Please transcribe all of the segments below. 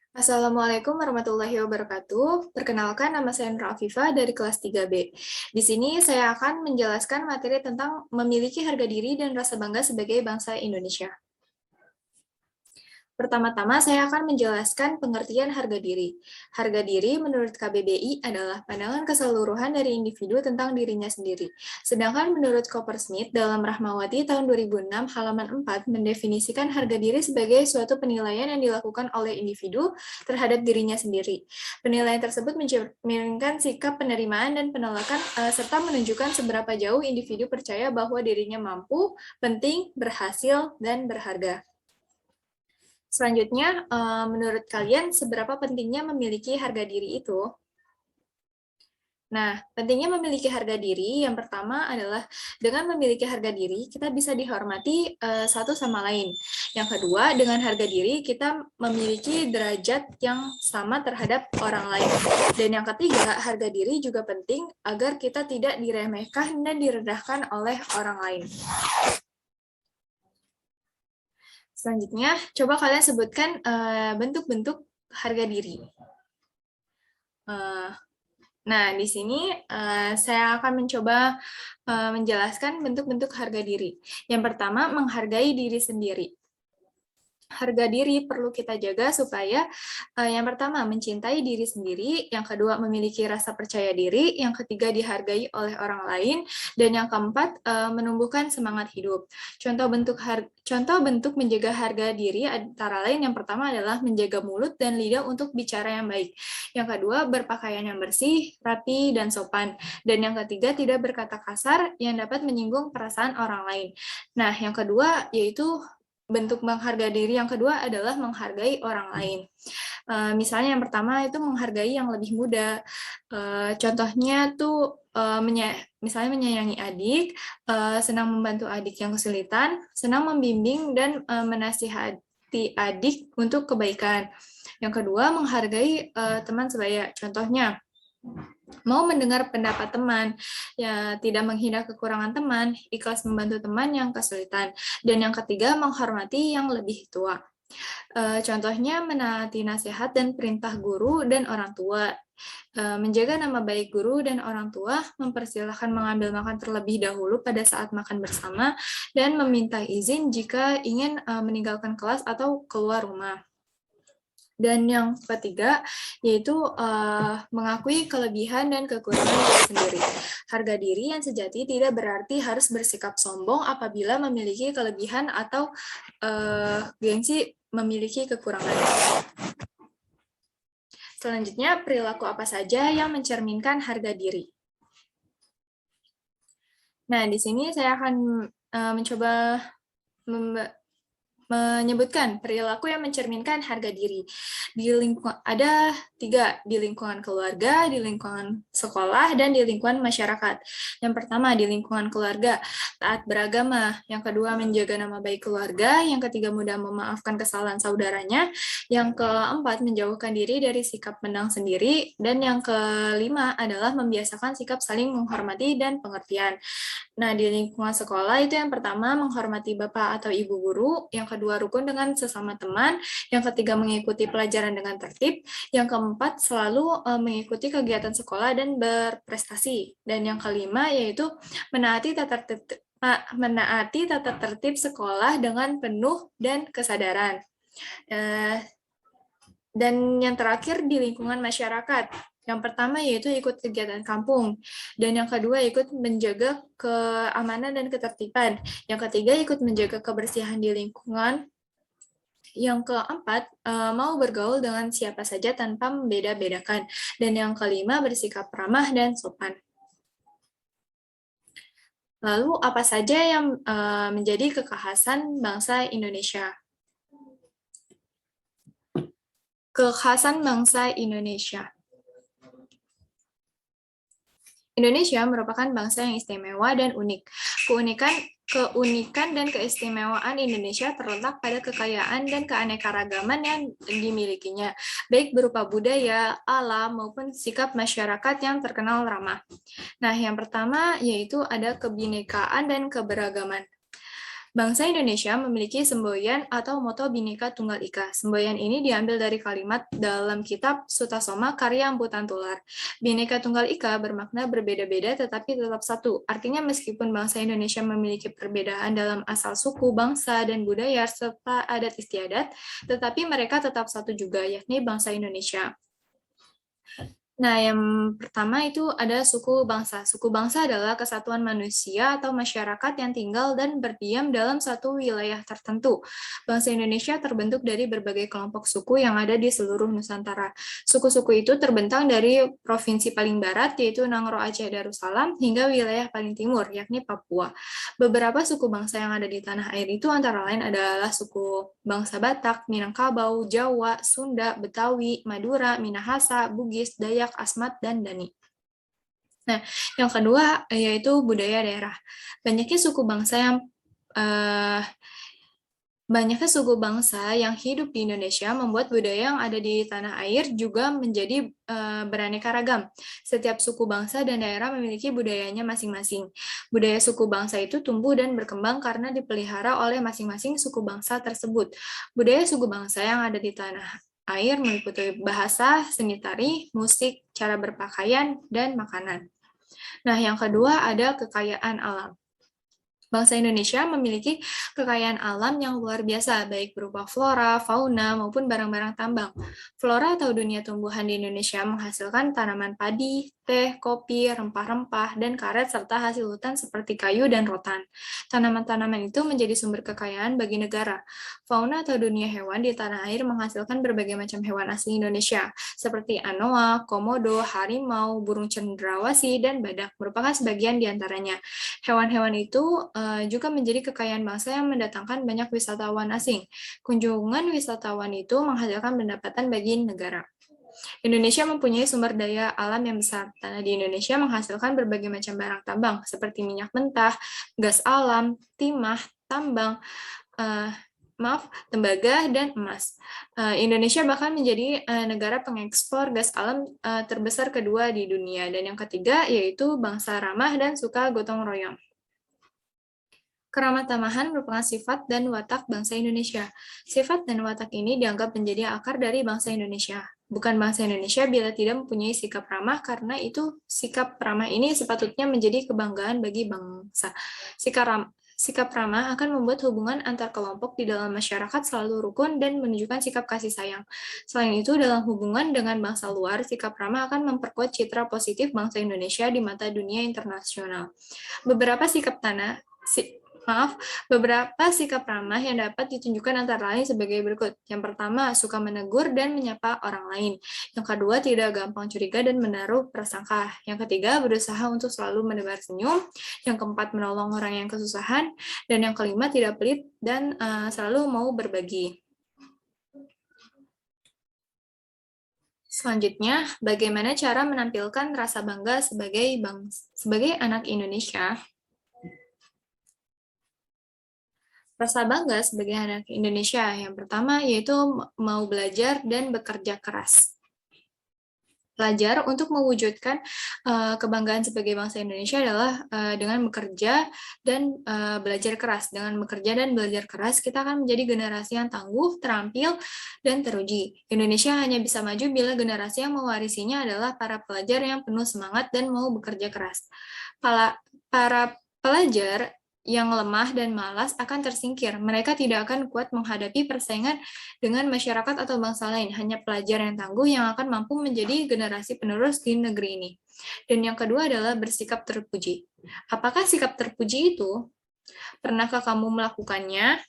Assalamualaikum warahmatullahi wabarakatuh. Perkenalkan, nama saya Nur Afifah dari kelas 3B. Di sini saya akan menjelaskan materi tentang memiliki harga diri dan rasa bangga sebagai bangsa Indonesia. Pertama-tama, saya akan menjelaskan pengertian harga diri. Harga diri menurut KBBI adalah pandangan keseluruhan dari individu tentang dirinya sendiri. Sedangkan menurut Coppersmith dalam Rahmawati tahun 2006 halaman 4 mendefinisikan harga diri sebagai suatu penilaian yang dilakukan oleh individu terhadap dirinya sendiri. Penilaian tersebut mencerminkan sikap penerimaan dan penolakan serta menunjukkan seberapa jauh individu percaya bahwa dirinya mampu, penting, berhasil, dan berharga. Selanjutnya, menurut kalian seberapa pentingnya memiliki harga diri itu? Nah, pentingnya memiliki harga diri yang pertama adalah dengan memiliki harga diri, kita bisa dihormati satu sama lain. Yang kedua, dengan harga diri kita memiliki derajat yang sama terhadap orang lain. Dan yang ketiga, harga diri juga penting agar kita tidak diremehkan dan direndahkan oleh orang lain. Selanjutnya, coba kalian sebutkan bentuk-bentuk harga diri. Nah, di sini saya akan mencoba menjelaskan bentuk-bentuk harga diri. Yang pertama, menghargai diri sendiri. Harga diri perlu kita jaga supaya yang pertama mencintai diri sendiri, yang kedua memiliki rasa percaya diri, yang ketiga dihargai oleh orang lain, dan yang keempat menumbuhkan semangat hidup. Contoh bentuk menjaga harga diri antara lain yang pertama adalah menjaga mulut dan lidah untuk bicara yang baik. Yang kedua berpakaian yang bersih, rapi, dan sopan. Dan yang ketiga tidak berkata kasar yang dapat menyinggung perasaan orang lain. Nah, yang kedua yaitu bentuk menghargai diri yang kedua adalah menghargai orang lain. Misalnya yang pertama itu menghargai yang lebih muda. Contohnya tuh misalnya menyayangi adik, senang membantu adik yang kesulitan, senang membimbing dan menasihati adik untuk kebaikan. Yang kedua menghargai teman sebaya. Contohnya mau mendengar pendapat teman, ya tidak menghina kekurangan teman, ikhlas membantu teman yang kesulitan. Dan yang ketiga, menghormati yang lebih tua. Contohnya menaati nasihat dan perintah guru dan orang tua. Menjaga nama baik guru dan orang tua, mempersilahkan mengambil makan terlebih dahulu pada saat makan bersama, dan meminta izin jika ingin meninggalkan kelas atau keluar rumah. Dan yang ketiga, yaitu mengakui kelebihan dan kekurangan diri sendiri. Harga diri yang sejati tidak berarti harus bersikap sombong apabila memiliki kelebihan atau gengsi memiliki kekurangan. Selanjutnya, perilaku apa saja yang mencerminkan harga diri? Nah, di sini saya akan mencoba menyebutkan perilaku yang mencerminkan harga diri. Ada 3, di lingkungan keluarga, di lingkungan sekolah, dan di lingkungan masyarakat. Yang pertama, di lingkungan keluarga, taat beragama. Yang kedua, menjaga nama baik keluarga. Yang ketiga, mudah memaafkan kesalahan saudaranya. Yang keempat, menjauhkan diri dari sikap menang sendiri. Dan yang kelima adalah membiasakan sikap saling menghormati dan pengertian. Nah, di lingkungan sekolah itu yang pertama menghormati bapak atau ibu guru, yang kedua rukun dengan sesama teman, yang ketiga mengikuti pelajaran dengan tertib, yang keempat selalu mengikuti kegiatan sekolah dan berprestasi, dan yang kelima yaitu menaati tata tertib sekolah dengan penuh dan kesadaran. Dan yang terakhir di lingkungan masyarakat. Yang pertama yaitu ikut kegiatan kampung, dan yang kedua ikut menjaga keamanan dan ketertiban. Yang ketiga ikut menjaga kebersihan di lingkungan. Yang keempat, mau bergaul dengan siapa saja tanpa membeda-bedakan. Dan yang kelima, bersikap ramah dan sopan. Lalu apa saja yang menjadi kekhasan bangsa Indonesia? Kekhasan bangsa Indonesia. Indonesia merupakan bangsa yang istimewa dan unik. Keunikan dan keistimewaan Indonesia terletak pada kekayaan dan keanekaragaman yang dimilikinya, baik berupa budaya, alam, maupun sikap masyarakat yang terkenal ramah. Nah, yang pertama yaitu ada kebinekaan dan keberagaman. Bangsa Indonesia memiliki semboyan atau moto Bhinneka Tunggal Ika. Semboyan ini diambil dari kalimat dalam kitab Sutasoma karya Amputan Tular. Bhinneka Tunggal Ika bermakna berbeda-beda tetapi tetap satu. Artinya meskipun bangsa Indonesia memiliki perbedaan dalam asal suku, bangsa, dan budaya serta adat istiadat, tetapi mereka tetap satu juga, yakni bangsa Indonesia. Nah, yang pertama itu ada suku bangsa. Suku bangsa adalah kesatuan manusia atau masyarakat yang tinggal dan berdiam dalam satu wilayah tertentu. Bangsa Indonesia terbentuk dari berbagai kelompok suku yang ada di seluruh Nusantara. Suku-suku itu terbentang dari provinsi paling barat, yaitu Nangro Aceh Darussalam, hingga wilayah paling timur, yakni Papua. Beberapa suku bangsa yang ada di tanah air itu antara lain adalah suku bangsa Batak, Minangkabau, Jawa, Sunda, Betawi, Madura, Minahasa, Bugis, Dayak, Asmat, dan Dani. Nah, yang kedua yaitu budaya daerah. Banyaknya suku bangsa yang hidup di Indonesia membuat budaya yang ada di tanah air juga menjadi beraneka ragam. Setiap suku bangsa dan daerah memiliki budayanya masing-masing. Budaya suku bangsa itu tumbuh dan berkembang karena dipelihara oleh masing-masing suku bangsa tersebut. Budaya suku bangsa yang ada di tanah air meliputi bahasa, seni tari, musik, cara berpakaian, dan makanan. Nah, yang kedua ada kekayaan alam. Bangsa Indonesia memiliki kekayaan alam yang luar biasa, baik berupa flora, fauna, maupun barang-barang tambang. Flora atau dunia tumbuhan di Indonesia menghasilkan tanaman padi, teh, kopi, rempah-rempah, dan karet, serta hasil hutan seperti kayu dan rotan. Tanaman-tanaman itu menjadi sumber kekayaan bagi negara. Fauna atau dunia hewan di tanah air menghasilkan berbagai macam hewan asli Indonesia, seperti anoa, komodo, harimau, burung cendrawasih, dan badak, merupakan sebagian di antaranya. Hewan-hewan itu juga menjadi kekayaan bangsa yang mendatangkan banyak wisatawan asing. Kunjungan wisatawan itu menghasilkan pendapatan bagi negara. Indonesia mempunyai sumber daya alam yang besar. Tanah di Indonesia menghasilkan berbagai macam barang tambang, seperti minyak mentah, gas alam, timah, tambang, tembaga, dan emas. Indonesia bahkan menjadi negara pengekspor gas alam terbesar kedua di dunia. Dan yang ketiga yaitu bangsa ramah dan suka gotong royong. Keramah tamahan merupakan sifat dan watak bangsa Indonesia. Sifat dan watak ini dianggap menjadi akar dari bangsa Indonesia. Bukan bangsa Indonesia bila tidak mempunyai sikap ramah, karena itu sikap ramah ini sepatutnya menjadi kebanggaan bagi bangsa. Sikap ramah akan membuat hubungan antar kelompok di dalam masyarakat selalu rukun dan menunjukkan sikap kasih sayang. Selain itu, dalam hubungan dengan bangsa luar, sikap ramah akan memperkuat citra positif bangsa Indonesia di mata dunia internasional. Beberapa sikap ramah yang dapat ditunjukkan antara lain sebagai berikut. Yang pertama, suka menegur dan menyapa orang lain. Yang kedua, tidak gampang curiga dan menaruh prasangka. Yang ketiga, berusaha untuk selalu menebar senyum. Yang keempat, menolong orang yang kesusahan. Dan yang kelima, tidak pelit dan selalu mau berbagi. Selanjutnya, bagaimana cara menampilkan rasa bangga sebagai anak Indonesia? Rasa bangga sebagai anak Indonesia yang pertama yaitu mau belajar dan bekerja keras. Belajar untuk mewujudkan kebanggaan sebagai bangsa Indonesia adalah dengan bekerja dan belajar keras. Dengan bekerja dan belajar keras, kita akan menjadi generasi yang tangguh, terampil, dan teruji. Indonesia hanya bisa maju bila generasi yang mewarisinya adalah para pelajar yang penuh semangat dan mau bekerja keras. Para pelajar yang lemah dan malas akan tersingkir. Mereka tidak akan kuat menghadapi persaingan dengan masyarakat atau bangsa lain. Hanya pelajar yang tangguh yang akan mampu menjadi generasi penerus di negeri ini. Dan yang kedua adalah bersikap terpuji. Apakah sikap terpuji itu? Pernahkah kamu melakukannya?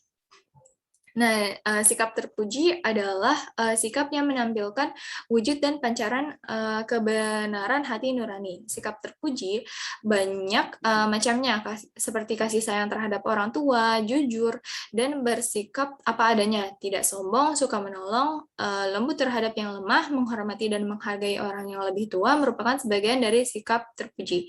Nah, sikap terpuji adalah sikap yang menampilkan wujud dan pancaran kebenaran hati nurani. Sikap terpuji banyak macamnya, seperti kasih sayang terhadap orang tua, jujur, dan bersikap apa adanya, tidak sombong, suka menolong, lembut terhadap yang lemah, menghormati dan menghargai orang yang lebih tua merupakan sebagian dari sikap terpuji.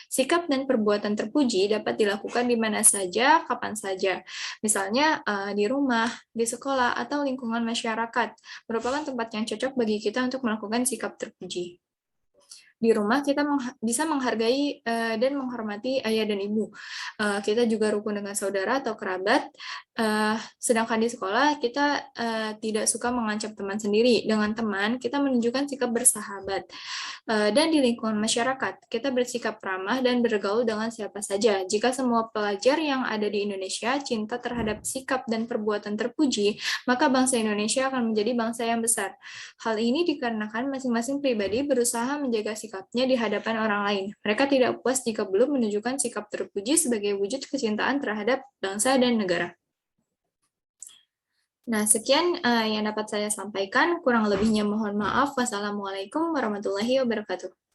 Sikap dan perbuatan terpuji dapat dilakukan di mana saja, kapan saja. Misalnya di rumah, di sekolah, atau lingkungan masyarakat. Merupakan tempat yang cocok bagi kita untuk melakukan sikap terpuji. Di rumah kita bisa menghargai dan menghormati ayah dan ibu. Kita juga rukun dengan saudara atau kerabat. Sedangkan di sekolah kita tidak suka mengancam teman sendiri. Dengan teman kita menunjukkan sikap bersahabat. Dan di lingkungan masyarakat kita bersikap ramah dan bergaul dengan siapa saja. Jika semua pelajar yang ada di Indonesia cinta terhadap sikap dan perbuatan terpuji, maka bangsa Indonesia akan menjadi bangsa yang besar. Hal ini dikarenakan masing-masing pribadi berusaha menjaga sikapnya di hadapan orang lain. Mereka tidak puas jika belum menunjukkan sikap terpuji sebagai wujud kecintaan terhadap bangsa dan negara. Nah, sekian yang dapat saya sampaikan. Kurang lebihnya mohon maaf. Wassalamualaikum warahmatullahi wabarakatuh.